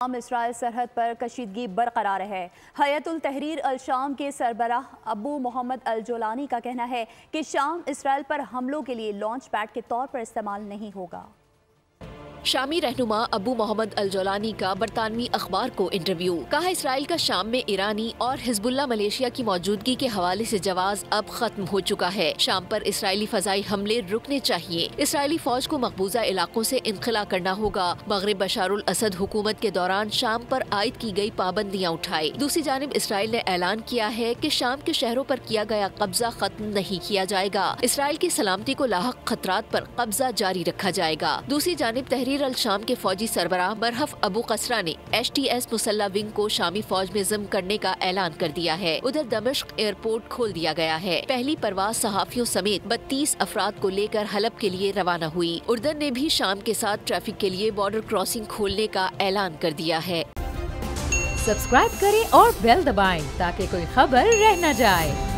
اسرائیل سرحد پر کشیدگی برقرار ہے۔ حیات التحریر الشام کے سربراہ ابو محمد الجولانی کا کہنا ہے کہ شام اسرائیل پر حملوں کے لیے لانچ پیڈ کے طور پر استعمال نہیں ہوگا۔ شامی رہنما ابو محمد الجولانی کا برطانوی اخبار کو انٹرویو۔ کہا اسرائیل کا شام میں ایرانی اور حزب اللہ ملیشیا کی موجودگی کے حوالے سے جواز اب ختم ہو چکا ہے۔ شام پر اسرائیلی فضائی حملے رکنے چاہیے۔ اسرائیلی فوج کو مقبوضہ علاقوں سے انخلا کرنا ہوگا۔ مغرب بشار الاسد حکومت کے دوران شام پر عائد کی گئی پابندیاں اٹھائی۔ دوسری جانب اسرائیل نے اعلان کیا ہے کہ شام کے شہروں پر کیا گیا قبضہ ختم نہیں کیا جائے گا۔ اسرائیل کی سلامتی کو لاحق خطرات پر قبضہ جاری رکھا جائے گا۔ دوسری جانب تحریر الشام کے فوجی سربراہ مرحف ابو قسرہ نے STS مسلح ونگ کو شامی فوج میں ضم کرنے کا اعلان کر دیا ہے۔ ادھر دمشق ایئرپورٹ کھول دیا گیا ہے۔ پہلی پرواز صحافیوں سمیت 32 افراد کو لے کر حلب کے لیے روانہ ہوئی۔ اردن نے بھی شام کے ساتھ ٹریفک کے لیے بارڈر کراسنگ کھولنے کا اعلان کر دیا ہے۔ سبسکرائب کریں اور بیل دبائیں تاکہ کوئی خبر رہ نہ جائے۔